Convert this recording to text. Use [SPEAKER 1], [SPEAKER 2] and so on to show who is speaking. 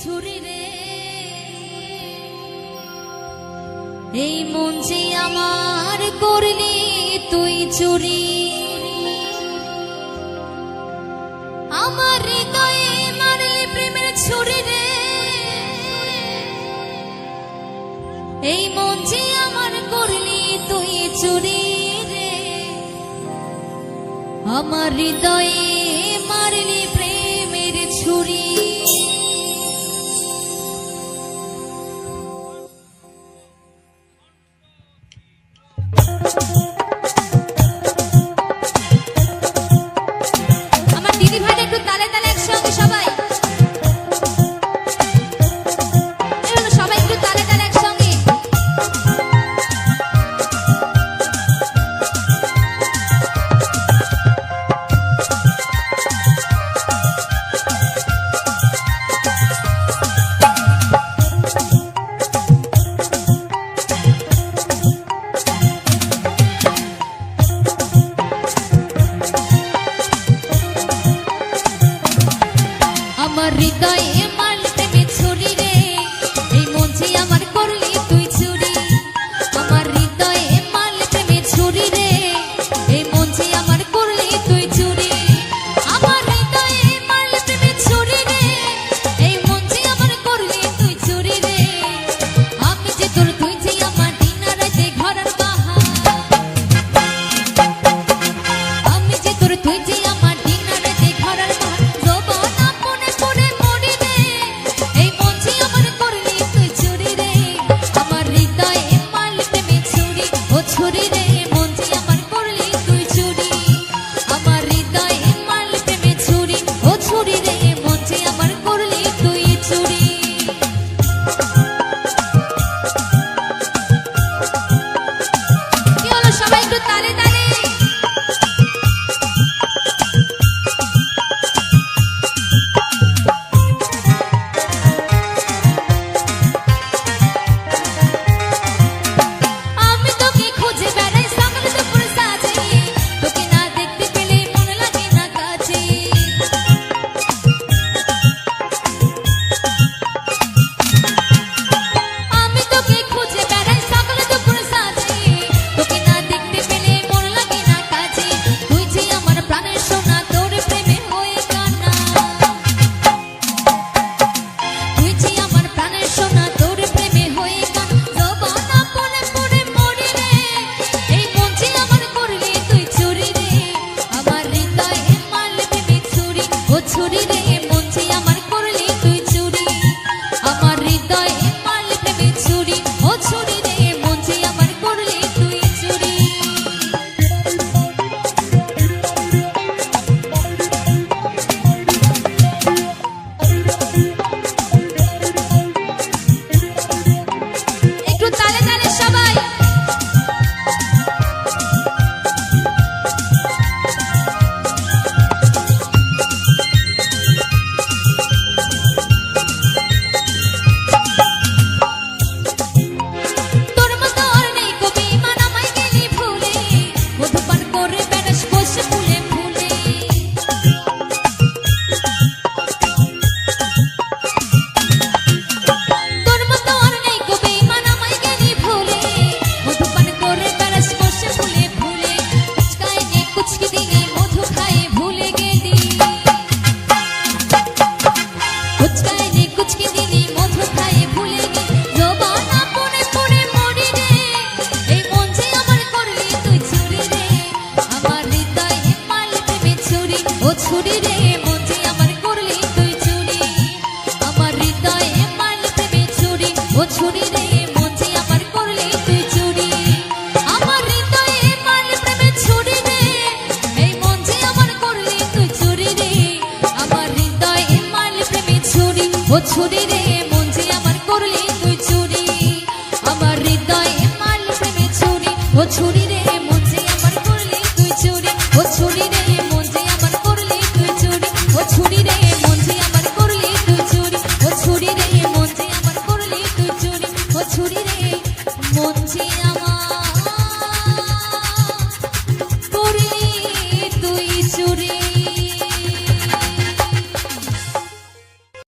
[SPEAKER 1] ছুরি রে, এই মন যে আমার করলি তুই চুরি। আমার হৃদয়ে মারলি প্রেমের ছুরি রে, এই মন যে আমার করলি তুই চুরি রে। আমার হৃদয়ে মারলি প্রেমের ছুরি। আমার দিদি ভাই একটু তালে তালে একসঙ্গে সবাই, সবাই একটু তালে তালে একসঙ্গে। আমার হৃদয়ে মারলি প্রেমের ছুরি রে, এই মন যে আমার করলি তুই চুরি। আমার হৃদয়ে মারলি প্রেমের ছুরি রে, এই মন যে আমার করলি তুই চুরি। আমার হৃদয়ে মারলি প্রেমের ছুরি রে, এই মন যে আমার করলি তুই চুরি রে। আমি যে তোর তুই যে আমার দিন রাতে ঘরের বাহার, আমি যে তোর তুই যে আমার দিন রাতে ঘরের বাহার। ছুরি রে মন যে আমার করলি তুই চুরি। আমার হৃদয়ে মারলি প্রেমে ছুরি, ও ছুরি রে মন যে আমার করলি তুই চুরি। কি হলো সবাই একটু তালে তালে। ছুরি রে মন যে আমার করলি তুই চুরি। আমার হৃদয়ে মারলি প্রেমের ছুরি, ও ছুরি রে মন যে আমার করলি তুই চুরি। একটু তালে তালে সবাই। ছুরি রে মন যে আমার করলি তুই চুরি। আমার হৃদয়ে মারলি প্রেমের ছুরি, ও ছুরি রে মন যে আমার করলি তুই চুরি। আমার হৃদয়ে মারলি প্রেমের ছুরি রে, এই মন যে আমার করলি তুই চুরি রে। আমার হৃদয়ে মারলি প্রেমের ছুরি, ও ছুরি রে মন যে আমার করলি তুই চুরি। আমার হৃদয়ে মারলি প্রেমের ছুরি, ও ছুরি।